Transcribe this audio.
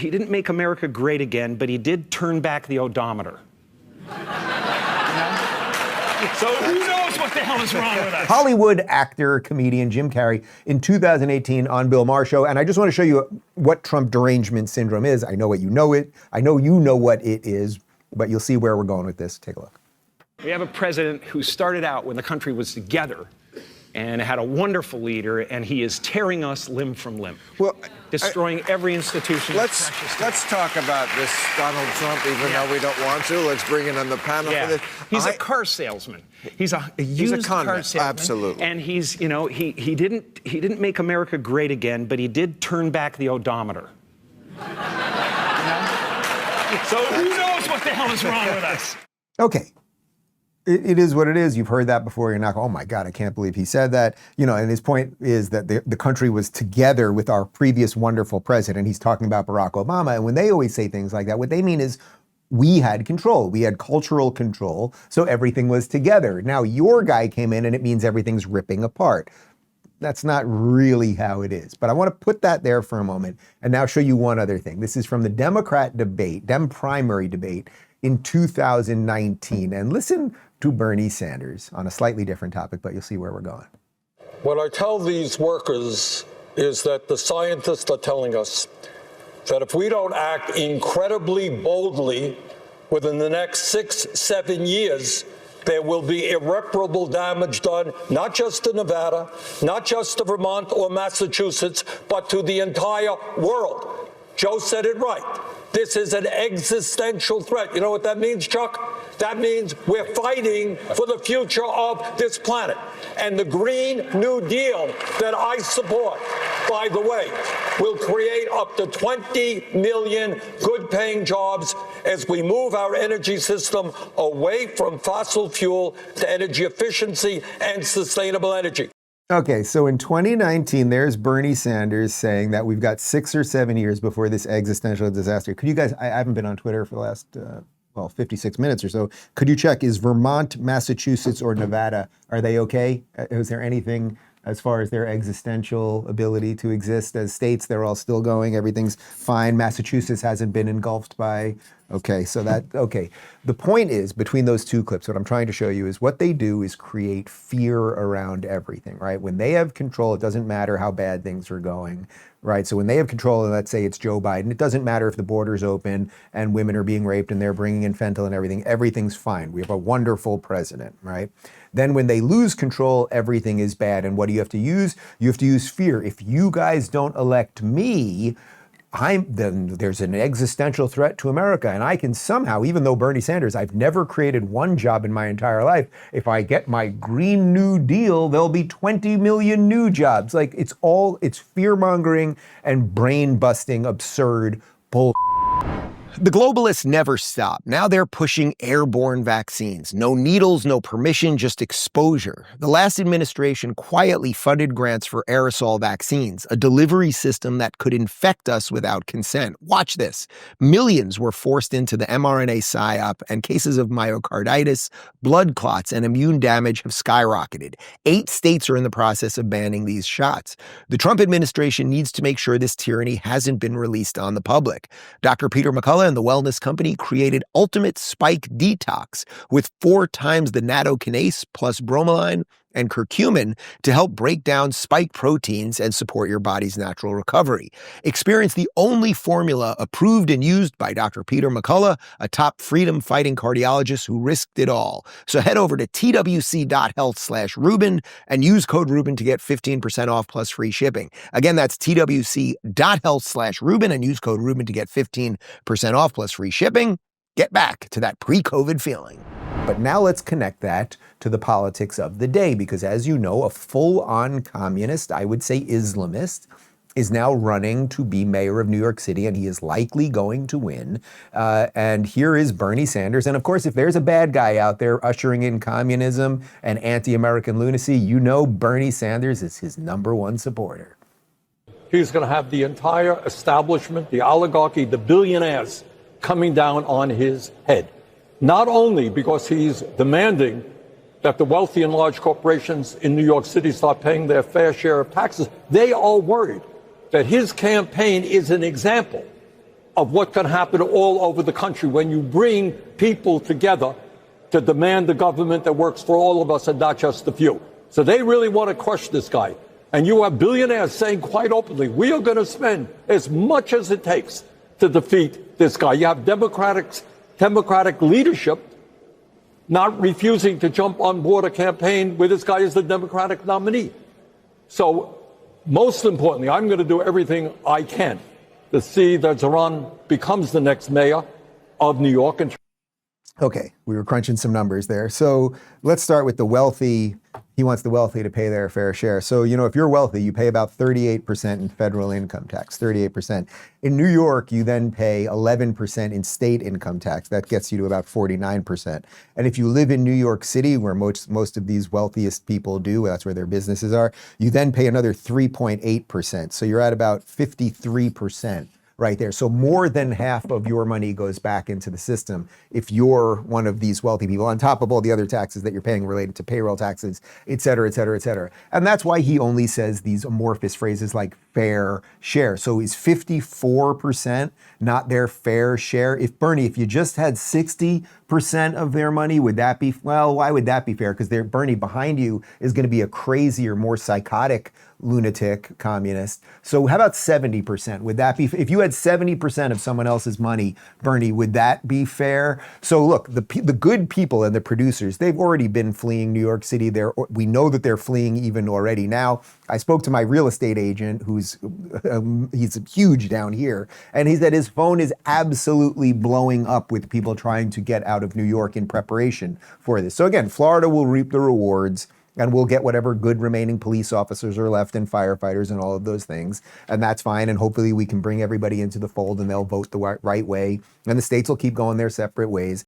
didn't make America great again, but he did turn back the odometer. So who knows what the hell is wrong with us? Hollywood actor, comedian Jim Carrey in 2018 on Bill Maher show. And I just want to show you what Trump derangement syndrome is. I know what you know it. I know you know what it is, but you'll see where we're going with this. Take a look. We have a president who started out when the country was together and had a wonderful leader, and he is tearing us limb from limb. Well, destroying every institution. Let's talk about this Donald Trump, even though we don't want to. Let's bring in on the panel for this. He's a car salesman. He's a used car salesman. Absolutely. And he's, you know, he didn't make America great again, but he did turn back the odometer. So who knows what the hell is wrong with us? Okay. It is what it is. You've heard that before. You're not, oh my God, I can't believe he said that. You know, and his point is that the country was together with our previous wonderful president. He's talking about Barack Obama. And when they always say things like that, what they mean is we had control. We had cultural control. So everything was together. Now your guy came in and it means everything's ripping apart. That's not really how it is. But I want to put that there for a moment and now show you one other thing. This is from the Democrat debate, Dem primary debate in 2019. And listen to Bernie Sanders on a slightly different topic, but you'll see where we're going. What I tell these workers is that the scientists are telling us that if we don't act incredibly boldly within the next 6-7 years, there will be irreparable damage done, not just to Nevada, not just to Vermont or Massachusetts, but to the entire world. Joe said it right. This is an existential threat. You know what that means, Chuck? That means we're fighting for the future of this planet. And the Green New Deal that I support, by the way, will create up to 20 million good-paying jobs as we move our energy system away from fossil fuel to energy efficiency and sustainable energy. Okay, so in 2019, there's Bernie Sanders saying that we've got 6 or 7 years before this existential disaster. Could you guys, I haven't been on Twitter for the last, 56 minutes or so. Could you check, is Vermont, Massachusetts, or Nevada, are they okay? Is there anything as far as their existential ability to exist as states? They're all still going, everything's fine. Massachusetts hasn't been engulfed by, okay, so that, okay. The point is, between those two clips, what I'm trying to show you is what they do is create fear around everything, right? When they have control, it doesn't matter how bad things are going, right? So when they have control, and let's say it's Joe Biden, it doesn't matter if the border's open and women are being raped and they're bringing in fentanyl and everything, everything's fine. We have a wonderful president, right? Then when they lose control, everything is bad. And what do you have to use? You have to use fear. If you guys don't elect me, then there's an existential threat to America. And I can somehow, even though Bernie Sanders, I've never created one job in my entire life. If I get my Green New Deal, there'll be 20 million new jobs. Like it's fear mongering and brain busting, absurd bull. The globalists never stop. Now they're pushing airborne vaccines. No needles, no permission, just exposure. The last administration quietly funded grants for aerosol vaccines, a delivery system that could infect us without consent. Watch this. Millions were forced into the mRNA psyop, and cases of myocarditis, blood clots, and immune damage have skyrocketed. 8 states are in the process of banning these shots. The Trump administration needs to make sure this tyranny hasn't been released on the public. Dr. Peter McCullough and the wellness company created Ultimate Spike Detox with 4 times the nattokinase plus bromelain and curcumin to help break down spike proteins and support your body's natural recovery. Experience the only formula approved and used by Dr. Peter McCullough, a top freedom-fighting cardiologist who risked it all. So head over to twc.health/Rubin and use code Rubin to get 15% off plus free shipping. Again, that's twc.health/Rubin and use code Rubin to get 15% off plus free shipping. Get back to that pre-COVID feeling. But now let's connect that to the politics of the day, because as you know, a full-on communist, I would say Islamist, is now running to be mayor of New York City, and he is likely going to win. And here is Bernie Sanders. And of course, if there's a bad guy out there ushering in communism and anti-American lunacy, you know Bernie Sanders is his #1 supporter. He's going to have the entire establishment, the oligarchy, the billionaires coming down on his head. Not only because he's demanding that the wealthy and large corporations in New York City start paying their fair share of taxes, they are worried that his campaign is an example of what can happen all over the country when you bring people together to demand the government that works for all of us and not just the few. So they really want to crush this guy. And you have billionaires saying quite openly, we are going to spend as much as it takes to defeat this guy. You have Democratic leadership not refusing to jump on board a campaign where this guy is the Democratic nominee. So most importantly, I'm going to do everything I can to see that Zohran becomes the next mayor of New York. Okay, we were crunching some numbers there. So let's start with the wealthy. He wants the wealthy to pay their fair share. So, you know, if you're wealthy, you pay about 38% in federal income tax, 38%. In New York, you then pay 11% in state income tax. That gets you to about 49%. And if you live in New York City, where most of these wealthiest people do, that's where their businesses are, you then pay another 3.8%. So you're at about 53%. Right there. So more than half of your money goes back into the system if you're one of these wealthy people, on top of all the other taxes that you're paying related to payroll taxes, et cetera, et cetera, et cetera. And that's why he only says these amorphous phrases like fair share. So is 54% not their fair share? If Bernie, if you just had 60% of their money, would that be, well, why would that be fair? Because Bernie behind you is going to be a crazier, more psychotic lunatic communist. So how about 70%? Would that be, if you had 70% of someone else's money, Bernie, would that be fair? So look, the good people and the producers, they've already been fleeing New York City. We know that they're fleeing even already now. I spoke to my real estate agent, he's huge down here, and he said his phone is absolutely blowing up with people trying to get out of New York in preparation for this. So again, Florida will reap the rewards, and we'll get whatever good remaining police officers are left and firefighters and all of those things. And that's fine. And hopefully we can bring everybody into the fold and they'll vote the right way. And the states will keep going their separate ways.